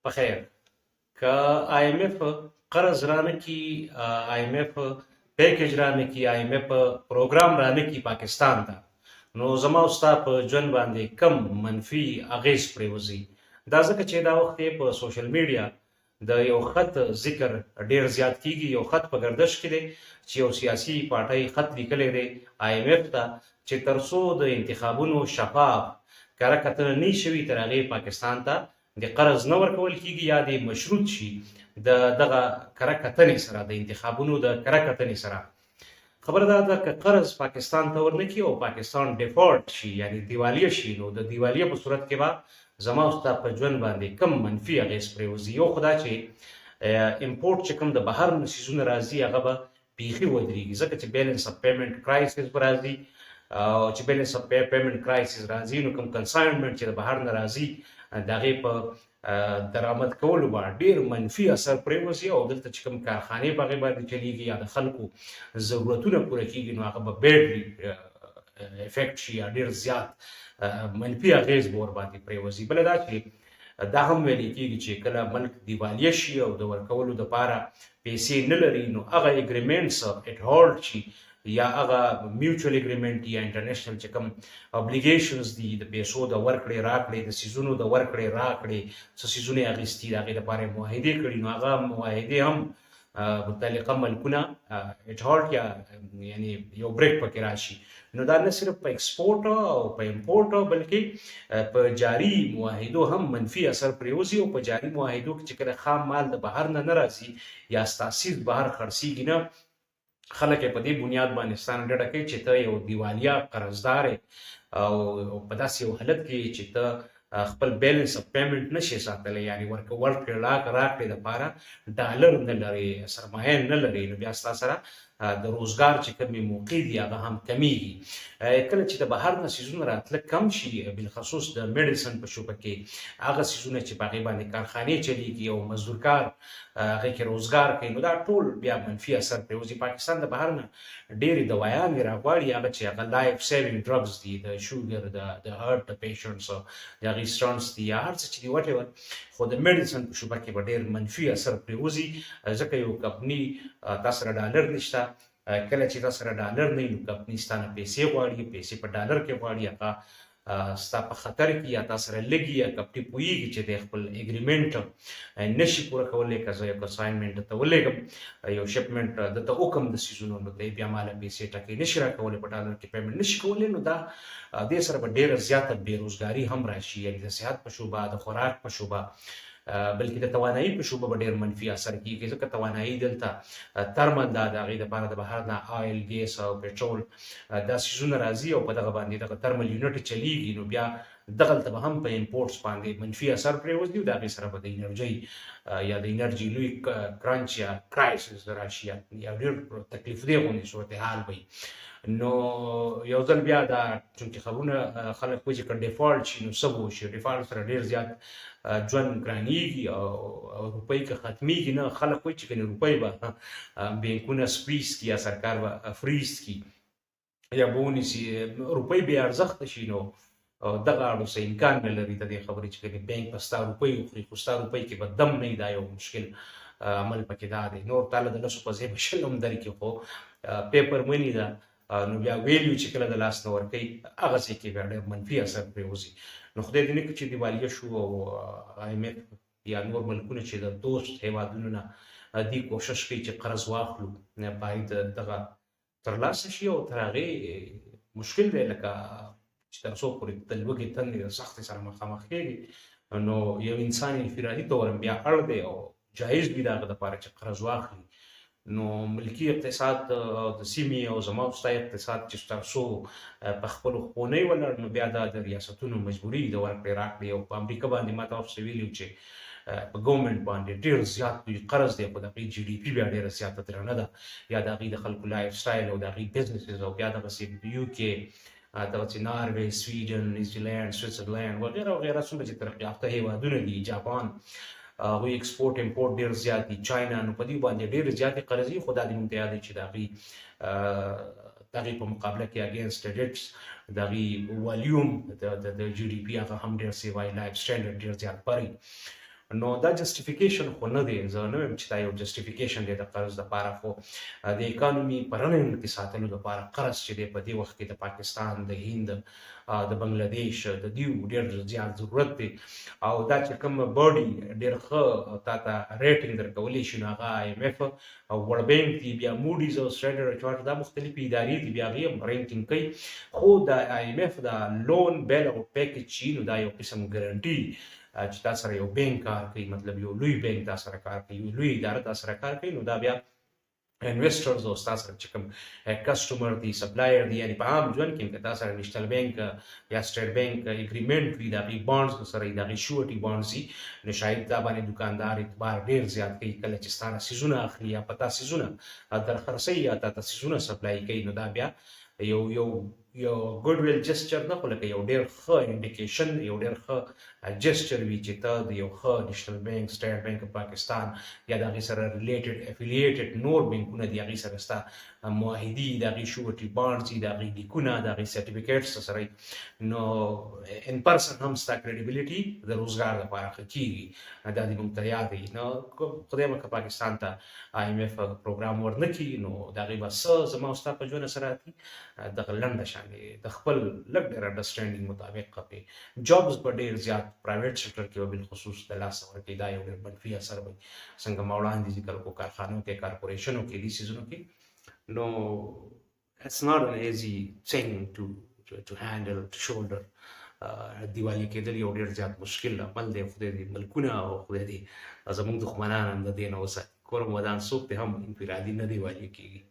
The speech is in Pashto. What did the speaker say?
په خیر که IMF قرض رانه کی IMF پیکج رانه کی IMF پروګرام رانه کی پاکستان ته نو زما او ستا په ژوند باندې کم منفي اغیز پرېوځي. دا ځکه چې دا وخت په سوشل میډیا د یو خط ذکر ډیر زیات کیږي. یو خط په گردش کې دی چې یو سیاسي پارټۍ خط لیکلی دی IMF ته چې ترڅو د انتخابونو شفاف کره کتنه نه شوي تر هغې پاکستان ته د قرض نه ورکول کیږي یا د مشروط شي د دغه کره کتنې سره د انتخابونو د کره کتنې سره. خبره دا ده که قرض پاکستان ته ورنکړي او پاکستان ډیفالټ شي یعنی دیوالیه شي نو د دیوالیه په صورت کې به زما او ستا په ژوند باندې کم منفي اغیز پرېوځي. یو خو دا چې امپورټ چې کوم د بهر نه څیزونه راځي هغه به بیخي ودرېږي ځکه چې بیلنس اف پیمنټ کرایسس به راځي او چې بیلنس اف پیمنټ کرایسس راځي نو کوم کنساینمنټ چې د بهر نه راځي د هغې په درآمد کولو به ډېر منفي اثر پرېوځي او دلته چې کوم کارخانې په هغې باندې چلیږي یا د خلکو ضرورتونه پوره کېږي نو هغه به بیډلی افیکټ شي یا ډېر زیات منفي اغیز به ورباندې پرېوځي. بله دا چې دا هم ویل کېږي چې کله ملک دیوالیه شي او د ورکولو دپاره پیسې نه لري نو هغه اګریمنټس اټهالډ شي یا هغه میوچوال اګریمنټ یا انټرنیشنل چې کوم ابلیګیشنز دي د پیسو د ورکړې راکړې د څیزونو د ورکړې راکړې څه څیزونه یې اخیستي د هغې دپاره یې معاهدې کړي نو هغه معاهدې هم متعلقه ملکونه اټهالټ یا یعنی یو بریک پکې راشي نو دا نه صرف په ایکسپورټ او په امپورټ بلکې په جاري معاهدو هم منفي اثر پرېوځي او په جاري معاهدو کې چې کله خام مال د بهر نه نه راځي یا ستاسیز بهر خرڅېږي نه خلک یې په دې بنیاد باندې ستانه ډډه کوي چې ته یو دیوالیه قرضدار او په داسې یو حالت کې چې ته خپل بیلنس اف پیمنټ نشي ساتلی یعنی ورکړې راکړې دپاره ډالر نه لرې سرمایه نه لرې نو بیا ستا سره د روزګار چې کومې موقع دي هغه هم کمیږي. کله چې د بهر نه څیزونه راتله کم شي بالخصوص د میډیسن په شوبه کې هغه څیزونه چې په هغې باندې کارخانې چلیږي او مزدورکار هغې کې روزګار کوي نو دا ټول بیا منفي اثر پرېوځي. پاکستان د بهر نه ډېرې دوایانې راغواړي هغه چې هغه لایف سیوینګ ډرګز دي د شوګر د هارټ د پیشنټس د هغې سټانټس دي یا هر څه چې دي وټ ایور خو د میډیسن په شوبه کې به ډېر منفي اثر پرېوځي ځکه یو کمپني تا سره ډالر نشته کله چې تا سره ډالر نه وي نو کمپني ستا نه پیسې غواړي پیسې په ډالر کې غواړي هغه ستا په خطر کې یا تا سره لګي یا کمپني پوهېږي چې د خپل اګریمنټ نشي پوره کولی که زه یو کنساینمنټ درته ولېږم یو شپمنټ درته وکړم د څیزونو نو ته بیا ماله پیسې ټکې نشي راکولی په ډالر کې پیمنټ نشي کولی نو دا دې سره به ډېره زیاته بېروزګاري هم راشي یعنې د صحت په شوبه د خوراک په شوبه بلکې د توانایي په شوبه به ډېر منفي اثر کېږي ځکه توانایي دلته ترمنده د هغې دپاره د بهر نه آیل ګیس او پېټرول دا څیزونه راځي او په دغه باندې دغه ترمل یونټ چلیږي نو بیا دغلته به هم په امپورټس باندې منفي اثر پرېوځي او د هغې سره به د انرژۍ یا د انرژي لوی کرانچ یا کرایسس راشي یا ډېر تکلیف دی غوندې صورتحال وي. نو یو ځل بیا دا چونکې خبرونه خلک وایي چې که ډیفالټ شي نو څه به وشي ډیفالټ سره ډېر زیات ژوند ګرانېږي او روپۍ که ختمیږي نه خلک وایي چې کنې روپۍ به بینکونه سپریز کړي یا سرکار به فریز کړي یا به ونیسي روپۍ بې ارزښته شي نو دغه اړو څه امکان نه لري د دې خبرې چې کنې بینک به ستا روپۍ وخوري خو ستا روپۍ کې به دم نه وي دا یو مشکل عمل پکې دا دی. نور تاله د لسو په ځای به شل هم درکړي خو پیپر مني ده نو بیا ویلیو چې کله د لاس نه ورکوي هغه ځای کې بیا ډېر منفي اثر پرېوځي. نو خدای دې نه کړي چې دیوالیه شو او IMF یا نور ملکونه چې د دوست هېوادونو نه دې کوشش کوي چې قرض واخلو باید دغه ترلاسه شي او تر هغې مشکل دی لکه چې تر څو پورې د لوږې تندې د سختۍ سره مخامخ کېږي نو یو انسان انفرادي طور بیا اړ دی او جایز وي د هغه دپاره چې قرض واخلي. نو ملکی اقتصاد د سیمې او زما او ستا اقتصاد چې تر څو په خپلو خپو نه ولاړ نو بیا دا د ریاستونو مجبوري د ورکړې راکړې او په امریکا باندې ما تاسو ویلي چې په ګورنمنټ باندې ډېر زیات لوی قرض دی خو د هغې GDP بیا ډېره زیاته درنه ده یا د هغې د خلکو لایف سټایل او د هغې بزنسز او بیا دغسې UK دغسې ناروې سویډن نیوزیلینډ سویټزرلینډ وغیره وغیره څومره چې ترقي یافته هېوادونه دي جاپان هغوی ایکسپورټ امپورټ ډېر زیات دي چاینا نو په دې باندې ډېرې زیاتې قرضې خو دا دې مونږ ته یاد دی چې د هغې په مقابله کې اګینسټ ډیټس د هغې والیوم د GDP هغه هم ډېر سیوای لایف سټینډرډ ډېر زیات پري نو دا جسټیفیکیشن خو نه دی، زه نه وایم چې دا یو جسټیفیکیشن دی د قرض لپاره، خو د اکانومي په رننګ کې ساتلو لپاره قرض چې دی په دې وخت کې د پاکستان، د هند، د بنگلاديش د دیو ډېر زیات ضرورت دی. او دا چې کوم باډي ډېر ښه تا ته ریټینګ درکولی شي نو هغه IMF او ورلډ بینک دي، بیا موډیز او سټنډرډ چارټ، دا مختلفې ادارې دي، بیا هغې هم رینکینګ کوي. خو د IMF دا لون بیل اوټ پیکج چې نو دا یو قسم ګارنټي چې تا سره یو بینک کار کوي، مطلب یو لوی بینک تا سره کار کوي، یو لوی اداره تا سره کار کوي، نو دا بیا انویسټرز او تاسو سره چې کوم کسټمر دی، سپلایر دی، یعنی په عام ژوند کې که تاسو سره نیشنل بینک یا سټیټ بینک اګریمنٹ وي، د هغې بانډز سره د هغې شورټي بانډز وي، نو شاید دا باندې دکاندار اعتبار ډېر زیات کوي. کله چې ستا نه څیزونه اخلي یا په تا څیزونه درخرڅوي یا تا ته څیزونه سپلای کوي، نو دا بیا یو ګډ ویل جسچر نه، خو لکه یو ډېر ښه انډیکیشن، یو ډېر ښه جسچر وي چې ته د یو ښه نیشنل بینک، سټیټ بینک اف پاکستان یا د هغې سره ریلیټډ افیلیټډ نور بینکونه دي، هغې سره ستا معاهدي، د هغې شورټي بانډز دي، د هغې لیکونه، د هغې سرټیفیکیټس سره، نو ان پرسن هم ستا کریډیبلیټي د روزګار لپاره ښه کېږي. دا دې موږ ته یاد وي. نو خدای وکړه پاکستان ته IMF پروګرام ورنه کړي، نو د هغې به څه زما او ستا په ژوند سره راتلي، دغه لنډه شانې د خپل لږ ډېر انډرسټینډینګ مطابق به جابز به ډېر زیات پرایویټ سیکټر کې به بالخصوص د لاسه ورکړي. دا یو ډېر منفي اثر به څنګه ما وړاندې ذکر کړو کارخانو کې، کارپوریشنو کې، دې څیزونو کې. نو it's not an easy thing to handle, to shoulder. دیوالي کېدل یو ډېر زیات مشکل عمل دی. خدای دې ملکونه او خدای دې زموږ دښمنان هم د دې نه وساتي. کور ودان څوک ته هم انفرادي نه دیوالي کېږي.